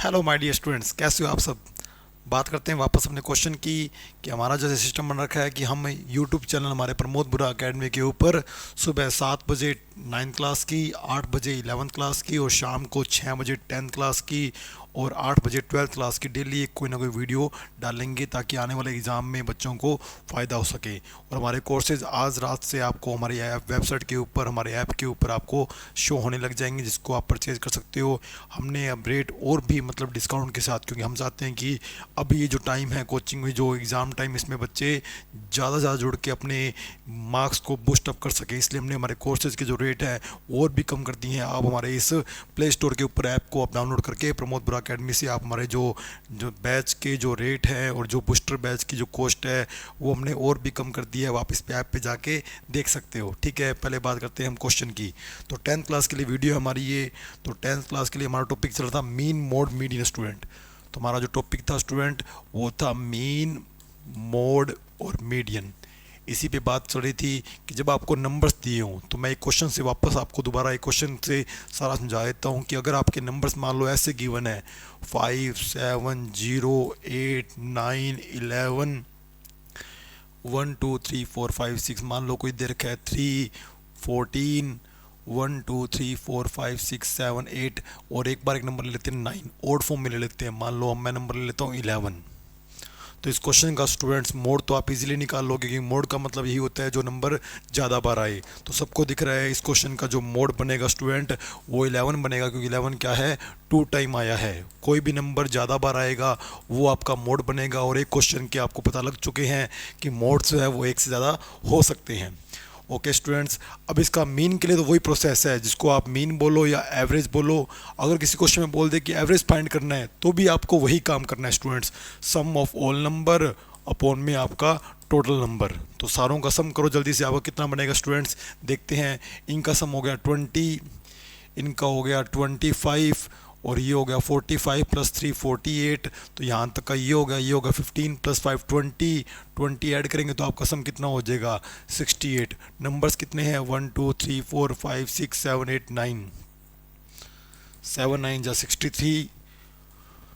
Hello my dear students, कैसे हो आप सब। बात करते हैं वापस अपने क्वेश्चन की कि हमारा जैसे सिस्टम बन रखा है कि हम यूट्यूब चैनल हमारे प्रमोद बुरा एकेडमी के ऊपर सुबह 7 बजे 9th क्लास की, 8 बजे 11th क्लास की और शाम को 6 बजे 10th क्लास की और 8 बजे 12th क्लास की डेली एक कोई ना कोई वीडियो डालेंगे ताकि आने वाले एग्ज़ाम में बच्चों को फ़ायदा हो सके। और हमारे कोर्सेज आज रात से आपको हमारी ऐप वेबसाइट के ऊपर, हमारे ऐप के ऊपर आपको शो होने लग जाएंगे, जिसको आप परचेज़ कर सकते हो। हमने अब रेट और भी मतलब डिस्काउंट के साथ, क्योंकि हम चाहते हैं कि अब ये जो टाइम है कोचिंग में, जो एग्ज़ाम टाइम, इसमें बच्चे ज़्यादा जुड़ के अपने मार्क्स को बूस्ट अप कर सकें, इसलिए हमने हमारे कोर्सेज़ के जो रेट है वो और भी कम कर दिए हैं। आप हमारे इस प्ले स्टोर के ऊपर ऐप को आप डाउनलोड करके प्रमोद बुरा अकेडमी से आप हमारे जो जो बैच के जो रेट हैं और जो बूस्टर बैच की जो कॉस्ट है वो हमने और भी कम कर दिया है। आप इस पे ऐप पे जाके देख सकते हो। ठीक है, पहले बात करते हैं हम क्वेश्चन की। तो 10th क्लास के लिए वीडियो है हमारी ये। तो 10th क्लास के लिए हमारा टॉपिक चल रहा था मीन, मोड, मीडियन स्टूडेंट। तो हमारा जो टॉपिक था स्टूडेंट वो था मीन, मोड और मीडियन। इसी पे बात चल रही थी कि जब आपको नंबर्स दिए हों, तो मैं एक क्वेश्चन से वापस आपको दोबारा एक क्वेश्चन से सारा समझा देता हूँ कि अगर आपके नंबर्स मान लो ऐसे गिवन है 5, 7, 0, 8, 9, 11, 1, 2, 3, 4, 5, 6, मान लो कोई दे रखा है 3, 14, 1, 2, 3, 4, 5, 6, 7, 8 और एक बार एक नंबर ले लेते हैं 9, ओड फॉर्म में ले लेते हैं। मान लो मैं नंबर ले लेता हूँ 11। तो इस क्वेश्चन का स्टूडेंट्स मोड तो आप इजीली निकाल लोगे, क्योंकि मोड का मतलब यही होता है जो नंबर ज़्यादा बार आए। तो सबको दिख रहा है इस क्वेश्चन का जो मोड बनेगा स्टूडेंट वो 11 बनेगा, क्योंकि 11 क्या है, 2 टाइम आया है। कोई भी नंबर ज़्यादा बार आएगा वो आपका मोड बनेगा। और एक क्वेश्चन के आपको पता लग चुके हैं कि मोड जो है वो एक से ज़्यादा हो सकते हैं। ओके स्टूडेंट्स, अब इसका मीन के लिए तो वही प्रोसेस है जिसको आप मीन बोलो या एवरेज बोलो। अगर किसी क्वेश्चन में बोल दे कि एवरेज फाइंड करना है तो भी आपको वही काम करना है students. Sum of all number upon में आपका टोटल नंबर। तो सारों का सम करो जल्दी से, आपका कितना बनेगा स्टूडेंट्स देखते हैं। इनका सम हो गया 20, इनका हो गया 25 और ये हो गया 45 प्लस 3 48। तो यहाँ तक का ये हो गया, ये होगा 15 प्लस 5 20, 20 ऐड करेंगे तो आपका सम कितना हो जाएगा 68। नंबर्स कितने हैं 1 2 3 4 5 6 7 8 9, 7 9 जा 63,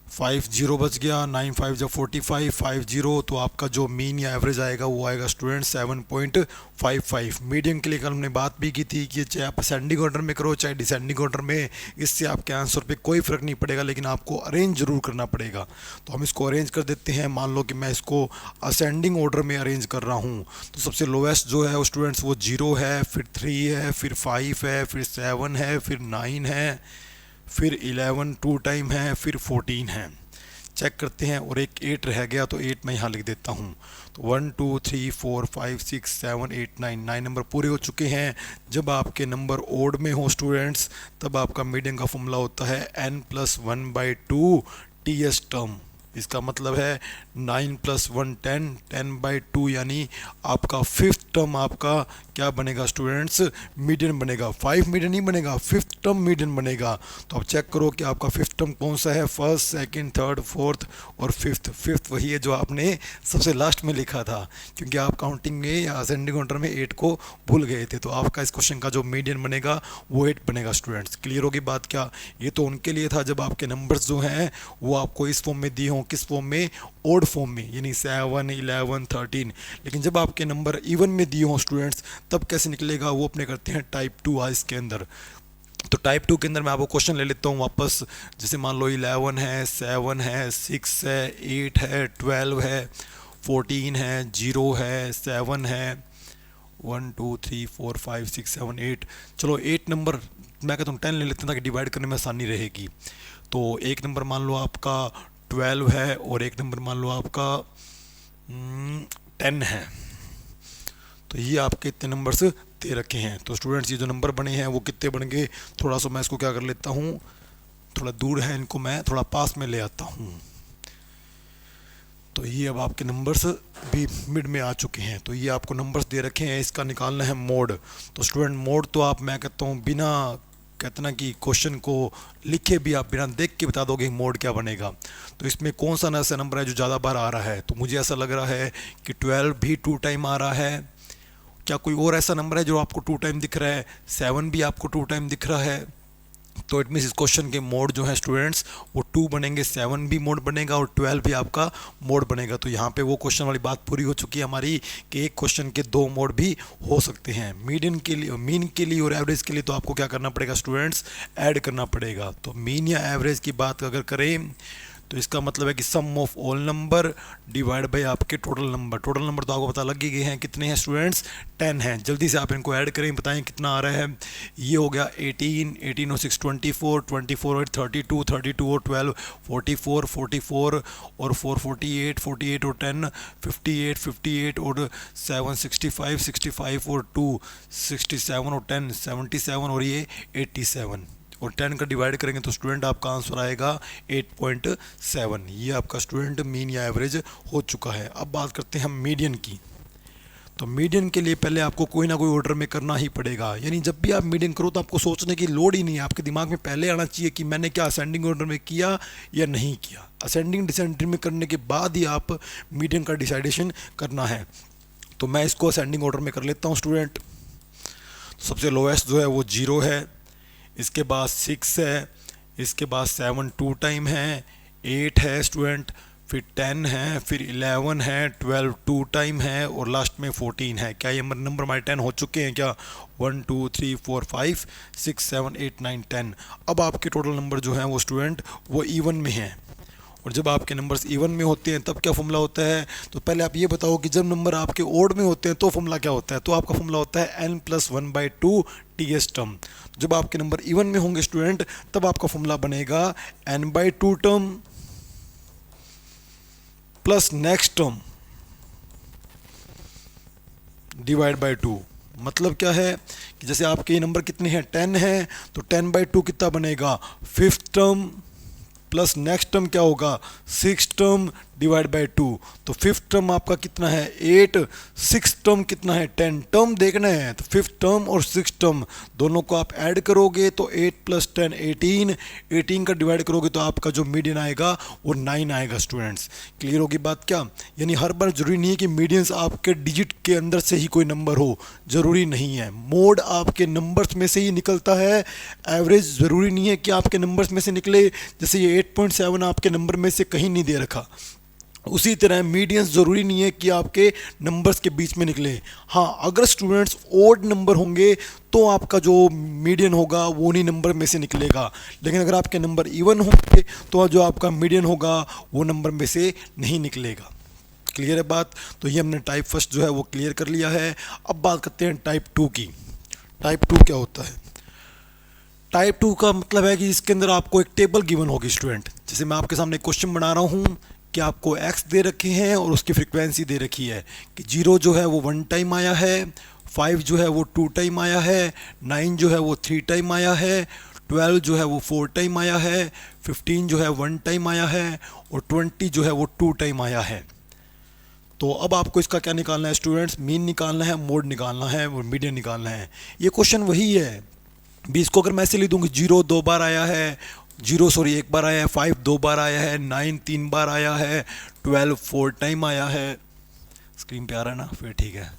50 बच गया, 9 5 जब 45, 50। तो आपका जो मीन या एवरेज आएगा वो आएगा स्टूडेंट 7.55। मीडियम के लिए कल हमने बात भी की थी कि चाहे आप असेंडिंग ऑर्डर में करो चाहे डिसेंडिंग ऑर्डर में, इससे आपके आंसर पे कोई फ़र्क नहीं पड़ेगा, लेकिन आपको अरेंज जरूर करना पड़ेगा। तो हम इसको अरेंज कर देते हैं। मान लो कि मैं इसको असेंडिंग ऑर्डर में अरेंज कर रहा हूँ, तो सबसे लोवेस्ट जो है वो स्टूडेंट्स वो 0 है, फिर 3 है, फिर 5 है, फिर 7 है, फिर 9 है, फिर 11 2 टाइम है, फिर 14 है। चेक करते हैं। और एक 8 रह गया, तो 8 मैं यहाँ लिख देता हूँ। तो 1 2 3 4 5 6 7 8 9, 9 नंबर पूरे हो चुके हैं। जब आपके नंबर ओड में हो स्टूडेंट्स तब आपका मीडियन का फॉर्मूला होता है n+1/2 ts टर्म। इसका मतलब है 9 + 1 10, 10/2, यानी आपका फिफ्थ टर्म आपका क्या बनेगा स्टूडेंट्स, मीडियन बनेगा। 5 मीडियन नहीं बनेगा, फिफ्थ टर्म मीडियन बनेगा। तो आप चेक करो कि आपका फिफ्थ टर्म कौन सा है, फर्स्ट, सेकंड, थर्ड, फोर्थ और फिफ्थ। फिफ्थ वही है जो आपने सबसे लास्ट में लिखा था, क्योंकि आप काउंटिंग में या असेंडिंग ऑर्डर में 8 को भूल गए थे। तो आपका इस क्वेश्चन का जो मीडियन बनेगा वो 8 बनेगा स्टूडेंट्स। क्लियर होगी बात क्या। ये तो उनके लिए था जब आपके नंबर्स जो हैं वो आपको इस फॉर्म में दिए हों, किस फॉर्म में, ओड फॉर्म में, यानी 7 11 13। लेकिन जब आपके नंबर इवन में दिए हों स्टूडेंट्स तब कैसे निकलेगा, वो अपने करते हैं टाइप 2 आज इसके अंदर। तो टाइप 2 के अंदर मैं आपको क्वेश्चन ले लेता हूँ वापस। जैसे मान लो 11 है, 7 है, 6 है, 8 है, 12 है, 14 है, 0 है, 7 है, 1 2 3 4 5 6 7 8। चलो 8 नंबर मैं कहता हूँ 10 ले लेते हैं ताकि डिवाइड करने में आसानी रहेगी। तो एक नंबर मान लो आपका 12 है और एक नंबर मान लो आपका 10 है। तो ये आपके इतने नंबर्स दे रखे हैं। तो स्टूडेंट्स ये जो नंबर बने हैं वो कितने बन गए, थोड़ा सा मैं इसको क्या कर लेता हूँ, थोड़ा दूर है, इनको मैं थोड़ा पास में ले आता हूँ। तो ये अब आपके नंबर्स भी मिड में आ चुके हैं। तो ये आपको नंबर्स दे रखे हैं, इसका निकालना है मोड। तो स्टूडेंट मोड तो आप, मैं कहता हूँ बिना कहते ना कि क्वेश्चन को लिखे भी आप बिना देख के बता दोगे मोड क्या बनेगा। तो इसमें कौन सा ऐसा नंबर है जो ज़्यादा बार आ रहा है, तो मुझे ऐसा लग रहा है कि 12 भी 2 टाइम आ रहा है। क्या कोई और ऐसा नंबर है जो आपको 2 टाइम दिख रहा है, 7 भी आपको 2 टाइम दिख रहा है, तो इट मीन्स इस क्वेश्चन के मोड जो है स्टूडेंट्स वो 2 बनेंगे, 7 भी मोड बनेगा और 12 भी आपका मोड बनेगा। तो यहाँ पे वो क्वेश्चन वाली बात पूरी हो चुकी है हमारी कि एक क्वेश्चन के 2 मोड भी हो सकते हैं। मीडियन के लिए, मीन के लिए और एवरेज के लिए तो आपको क्या करना पड़ेगा स्टूडेंट्स, ऐड करना पड़ेगा। तो मीन या एवरेज की बात अगर करें तो इसका मतलब है कि sum of all number divide by आपके टोटल नंबर। टोटल नंबर तो आपको पता लग ही गए हैं कितने हैं स्टूडेंट्स, 10 हैं। जल्दी से आप इनको ऐड करें, बताएं कितना आ रहा है। ये हो गया 18, 18 और 6 24, 24 और 32, 32 और 12 44, 44 और 4 48, 48 और 10 58, 58 और 7 65, 65 और 2 67 और 10 77 और ये 87 और 10 का डिवाइड करेंगे तो स्टूडेंट आपका आंसर आएगा 8.7। ये आपका स्टूडेंट मीन या एवरेज हो चुका है। अब बात करते हैं हम मीडियन की। तो मीडियन के लिए पहले आपको कोई ना कोई ऑर्डर में करना ही पड़ेगा, यानी जब भी आप मीडियन करो तो आपको सोचने की लोड ही नहीं है। आपके दिमाग में पहले आना चाहिए कि मैंने क्या असेंडिंग ऑर्डर में किया या नहीं किया। असेंडिंग डिसेंडिंग में करने के बाद ही आप मीडियन का डिसाइडेशन करना है। तो मैं इसको असेंडिंग ऑर्डर में कर लेता हूँ स्टूडेंट। सबसे लोएस्ट जो है वो 0 है, इसके बाद 6 है, इसके बाद 7 2 टाइम है, 8 है स्टूडेंट, फिर 10 है, फिर 11 है, 12 2 टाइम है और लास्ट में 14 है। क्या ये नंबर हमारे 10 हो चुके हैं क्या? 1 2 3 4 5 6 7 8 9 10। अब आपके टोटल नंबर जो हैं वो स्टूडेंट वो इवन में हैं। और जब आपके नंबर्स इवन में होते हैं तब क्या फॉर्मूला होता है? तो पहले आप ये बताओ कि जब नंबर आपके ओड में होते हैं तो फॉर्मूला क्या होता है? तो आपका फॉर्मूला होता है n+1/2 ts टर्म। जब आपके नंबर इवन में होंगे स्टूडेंट तब आपका फॉर्मूला बनेगा n/2 term plus next term divide by 2। मतलब क्या है कि जैसे आपके ये नंबर कितने हैं, 10 हैं, तो 10/2 कितना बनेगा? 5th term plus next term क्या होगा? 6 टर्म डिवाइड बाय 2। तो 5th टर्म आपका कितना है? 8। 6th टर्म कितना है? 10। टर्म देखना है तो 5th टर्म और 6th टर्म दोनों को आप ऐड करोगे तो 8 + 10 18। 18 का डिवाइड करोगे तो आपका जो मीडियन आएगा वो 9 आएगा स्टूडेंट्स। क्लियर होगी बात क्या? यानी हर बार जरूरी नहीं है कि मीडियंस आपके डिजिट के अंदर से ही कोई नंबर हो, ज़रूरी नहीं है। मोड आपके नंबर्स में से ही निकलता है, एवरेज ज़रूरी नहीं है कि आपके नंबर्स में से निकले। जैसे ये 8.7 आपके नंबर में से कहीं नहीं दे रखा, उसी तरह मीडियंस ज़रूरी नहीं है कि आपके नंबर्स के बीच में निकले। हाँ, अगर स्टूडेंट्स ओड नंबर होंगे तो आपका जो मीडियन होगा वो उन्हीं नंबर में से निकलेगा, लेकिन अगर आपके नंबर इवन होंगे तो जो आपका मीडियन होगा वो नंबर में से नहीं निकलेगा। क्लियर है बात? तो ये हमने टाइप फर्स्ट जो है वो क्लियर कर लिया है। अब बात करते हैं टाइप 2 की। टाइप 2 क्या होता है? टाइप 2 का मतलब है कि इसके अंदर आपको एक टेबल गिवन होगी स्टूडेंट। जैसे मैं आपके सामने क्वेश्चन बना रहा हूँ कि आपको x दे रखे हैं और उसकी फ्रीक्वेंसी दे रखी है कि 0 जो है वो 1 टाइम आया है, 5 जो है वो 2 टाइम आया है, 9 जो है वो 3 टाइम आया है, 12 जो है वो 4 टाइम आया है, 15 जो है 1 टाइम आया है और 20 जो है वो 2 टाइम आया है। तो अब आपको इसका क्या निकालना है स्टूडेंट्स? मीन निकालना है, मोड निकालना है और मीडियन निकालना है। ये क्वेश्चन वही है। 20 को अगर मैं ऐसे लिख दूँ कि 0 2 बार आया है, 1 बार आया है, 5 2 बार आया है, 9 3 बार आया है, 12 4 टाइम आया है। स्क्रीन पे आ रहा है ना? फिर ठीक है।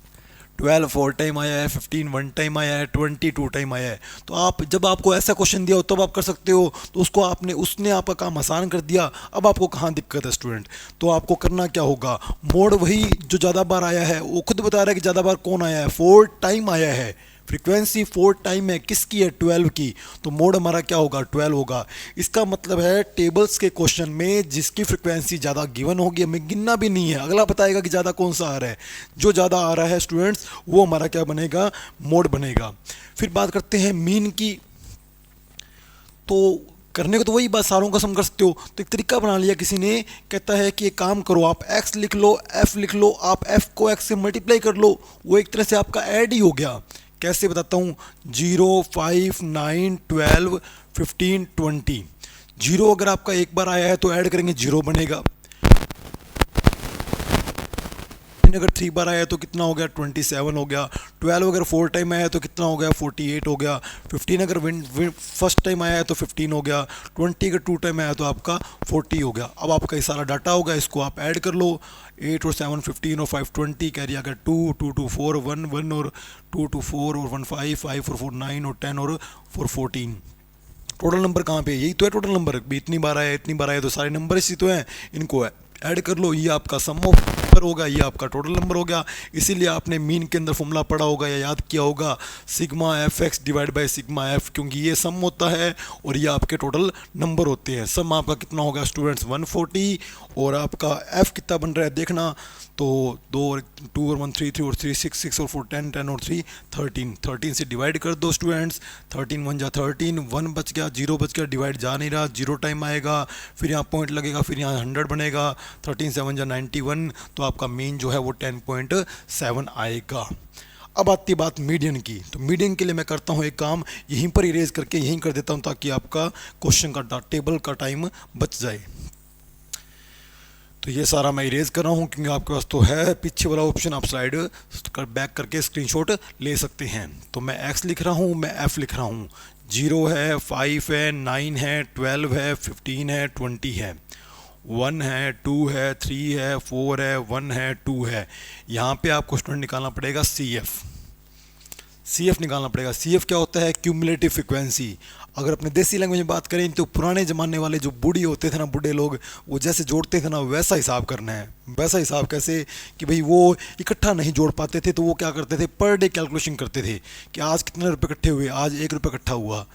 12 4 टाइम आया है, 15 1 टाइम आया है, 20 2 टाइम आया है। तो आप जब आपको ऐसा क्वेश्चन दिया हो तब आप कर सकते हो, तो उसको उसने आपका काम आसान कर दिया। अब आपको कहाँ दिक्कत है स्टूडेंट? तो आपको करना क्या होगा? मोड वही जो ज़्यादा बार आया है, वो खुद बता रहा है कि ज़्यादा बार कौन आया है, 4 टाइम आया है। फ्रीक्वेंसी 4 टाइम है, किसकी है? 12 की। तो मोड हमारा क्या होगा? 12 होगा। इसका मतलब है टेबल्स के क्वेश्चन में जिसकी फ्रीक्वेंसी ज़्यादा गिवन होगी हमें गिनना भी नहीं है, अगला बताएगा कि ज़्यादा कौन सा आ रहा है। जो ज़्यादा आ रहा है स्टूडेंट्स वो हमारा क्या बनेगा? मोड बनेगा। फिर बात करते हैं मीन की। तो करने को तो वही बात सारों का सम कर सकते हो, तो एक तरीका बना लिया किसी ने, कहता है कि एक काम करो, आप x लिख लो, f लिख लो, आप f को x से मल्टीप्लाई कर लो, वो एक तरह से आपका ऐड ही हो गया। कैसे बताता हूँ? 0 5 9 12 15 20। 0 अगर आपका एक बार आया है तो ऐड करेंगे 0 बनेगा। अगर 3 बार आया है तो कितना हो गया? 27 हो गया। 12 अगर 4 टाइम आया है तो कितना हो गया? 48 हो गया। 15 अगर फर्स्ट टाइम आया है तो 15 हो गया। 20 अगर 2 टाइम आया है तो आपका 40 हो गया। अब आपका ये सारा डाटा होगा, इसको आप ऐड कर लो। 8 और 7 15 और 5 20, कैरी आ गया 2 2 2 4 1 1 और 2 2 4 और 1 5 5 और 4 9 और 10 और 4 14। टोटल नंबर कहाँ पे है, यही तो है टोटल नंबर, भी इतनी बार आया इतनी बार आया, तो सारे नंबर इसी तो हैं, इनको ऐड कर लो, ये आपका सम ऑफ नंबर होगा, ये आपका टोटल नंबर हो गया। इसीलिए आपने मीन के अंदर फॉर्मूला पढ़ा होगा या याद किया होगा, sigma F x divide by sigma F, क्योंकि ये सम होता है और ये आपके टोटल नंबर होते हैं। सम आपका कितना होगा स्टूडेंट्स 140, और आपका एफ कितना बन रहा है देखना, तो 2 और 2 और 1 3 3 और 3 6 6 और 4 10 10 और 3 13, 13 से डिवाइड कर दो स्टूडेंट्स, 13 1 जा 13, 1 बच गया, 0 बच गया, डिवाइड जा नहीं रहा, 0 टाइम आएगा, फिर यहाँ पॉइंट लगेगा, फिर यहाँ 100 बनेगा, 13 7 जा 91, तो आपका मीन जो है वो 10.7 आएगा। अब आती है बात मीडियन की, तो मीडियन के लिए मैं करता हूँ एक काम, यहीं पर इरेज करके यहीं कर देता हूँ ताकि आपका क्वेश्चन का टेबल का टाइम बच जाए। तो ये सारा मैं इरेज कर रहा हूँ क्योंकि आपके पास तो है पीछे वाला ऑप्शन, आप स्लाइड बैक करके स्क्रीनशॉट ले सकते हैं। तो मैं x लिख रहा हूँ, मैं f लिख रहा हूँ, 0 है, 5 है, 9 है, 12 है, 15 है, 20 है, 1 है, 2 है, 3 है, 4 है, 1 है, 2 है। यहाँ पे आपको स्टूडेंट निकालना पड़ेगा सी एफ निकालना पड़ेगा। सी एफ क्या होता है, क्यूमुलेटिव फ्रिक्वेंसी। अगर अपने देसी लैंग्वेज में बात करें तो पुराने ज़माने वाले जो बूढ़ी होते थे ना, बूढ़े लोग, वो जैसे जोड़ते थे ना वैसा हिसाब करना है। वैसा हिसाब कैसे कि भाई वो इकट्ठा नहीं जोड़ पाते थे, तो वो क्या करते थे, पर डे कैलकुलेशन करते थे कि आज कितने रुपए इकट्ठे हुए, आज 1 रुपये इकट्ठा हुआ,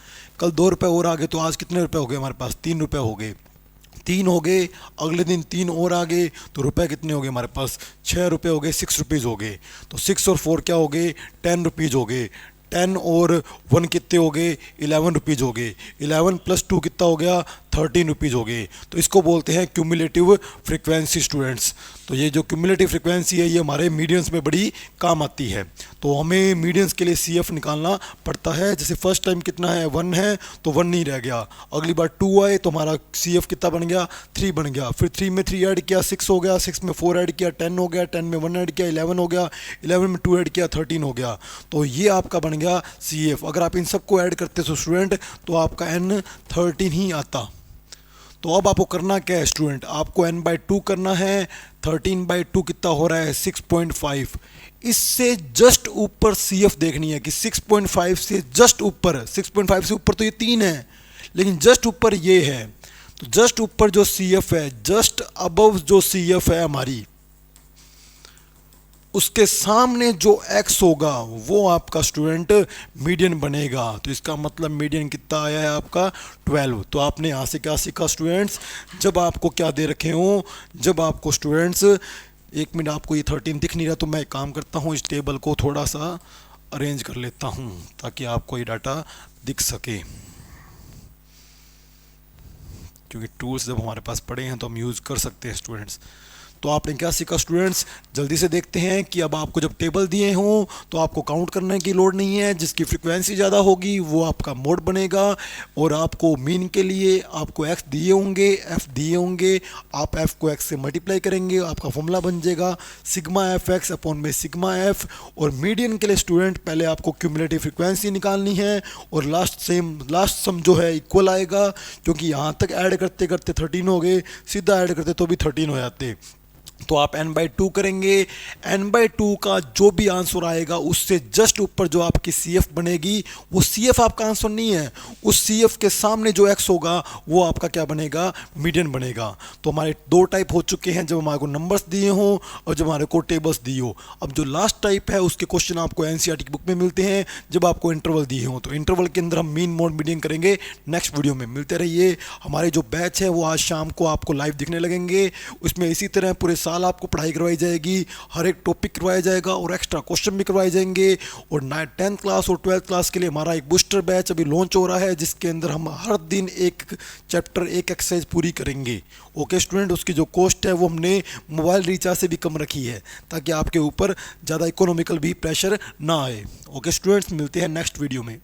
कल 2 रुपये और आ गए, तो आज कितने रुपये हो गए हमारे पास, 3 रुपये हो गए, 3 हो गए, अगले दिन 3 और आ गए, तो रुपए कितने हो गए हमारे पास, 6 रुपये हो गए, 6 रुपीज़ हो गए। तो 6 और 4 क्या हो गए, 10 रुपीज़ हो गए, 10 और 1 कितने हो गए, 11 रुपीज़ हो गए, 11 + 2 कितना हो गया, 13 रुपीज़ हो गए। तो इसको बोलते हैं क्यूमुलेटिव फ्रिक्वेंसी स्टूडेंट्स। तो ये जो क्यूमुलेटिव फ्रिक्वेंसी है ये हमारे मीडियंस में बड़ी काम आती है। तो हमें मीडियंस के लिए सी एफ निकालना पड़ता है। जैसे फर्स्ट टाइम कितना है, 1 है, तो 1 नहीं रह गया, अगली बार 2 आए तो हमारा सी एफ कितना बन गया, 3 बन गया, फिर 3 में 3 ऐड किया, 6 हो गया, 6 में 4 ऐड किया, 10 हो गया, 10 में 1 ऐड किया, 11 हो गया, 11 में 2 ऐड किया, 13 हो गया। तो ये आपका बन गया सी एफ। अगर आप इन सबको ऐड करते तो स्टूडेंट तो आपका एन 13 ही आता। तो अब आपको करना क्या है स्टूडेंट, आपको n/2 करना है, 13/2 कितना हो रहा है, 6.5। इससे जस्ट ऊपर सी एफ देखनी है कि 6.5 से जस्ट ऊपर, 6.5 से ऊपर तो ये 3 है, लेकिन जस्ट ऊपर ये है। तो जस्ट ऊपर जो सी एफ है, जस्ट अबव जो सी एफ है हमारी, उसके सामने जो x होगा वो आपका स्टूडेंट मीडियन बनेगा। तो इसका मतलब मीडियन कितना आया है आपका 12। तो आपने यहाँ से क्या सीखा स्टूडेंट्स, जब आपको क्या दे रखे हो, जब आपको स्टूडेंट्स, 1 मिनट, आपको ये 13 दिख नहीं रहा तो मैं एक काम करता हूँ, इस टेबल को थोड़ा सा अरेंज कर लेता हूँ ताकि आपको ये डाटा दिख सके, क्योंकि टूल्स जब हमारे पास पड़े हैं तो हम यूज़ कर सकते हैं स्टूडेंट्स। तो आपने क्या सीखा स्टूडेंट्स, जल्दी से देखते हैं कि अब आपको जब टेबल दिए हों तो आपको काउंट करने की लोड नहीं है, जिसकी फ्रीक्वेंसी ज़्यादा होगी वो आपका मोड बनेगा। और आपको मीन के लिए आपको x दिए होंगे, f दिए होंगे, आप f को x से मल्टीप्लाई करेंगे, आपका फॉर्मूला बन जाएगा सिग्मा एफ एक्स अपॉन में सिग्मा एफ। और मीडियन के लिए स्टूडेंट पहले आपको क्यूमुलेटिव फ्रीक्वेंसी निकालनी है और लास्ट सम जो है इक्वल आएगा, क्योंकि यहाँ तक ऐड करते करते 13 हो गए, सीधा ऐड करते तो भी 13 हो जाते। तो आप n/2 करेंगे, n/2 का जो भी आंसर आएगा उससे जस्ट ऊपर जो आपकी सी एफ बनेगी, वो सी एफ आपका आंसर नहीं है, उस सी एफ के सामने जो x होगा वो आपका क्या बनेगा, मीडियन बनेगा। तो हमारे 2 टाइप हो चुके हैं, जब हमारे को नंबर्स दिए हों और जब हमारे को टेबल्स दिए हो। अब जो लास्ट टाइप है उसके क्वेश्चन आपको NCERT की बुक में मिलते हैं जब आपको इंटरवल दिए हों। तो इंटरवल के अंदर हम मीन मोड मीडियन करेंगे। नेक्स्ट वीडियो में मिलते रहिए। हमारे जो बैच है वो आज शाम को आपको लाइव दिखने लगेंगे, उसमें इसी तरह पूरे साल आपको पढ़ाई करवाई जाएगी, हर एक टॉपिक करवाया जाएगा और एक्स्ट्रा क्वेश्चन भी करवाए जाएंगे। और 10th क्लास और 12th क्लास के लिए हमारा एक बूस्टर बैच अभी लॉन्च हो रहा है, जिसके अंदर हम हर दिन एक चैप्टर, एक एक्सरसाइज पूरी करेंगे। ओके स्टूडेंट, उसकी जो कॉस्ट है वो हमने मोबाइल रिचार्ज से भी कम रखी है ताकि आपके ऊपर ज़्यादा इकोनॉमिकल भी प्रेशर ना आए। ओके स्टूडेंट्स, मिलते हैं नेक्स्ट वीडियो में।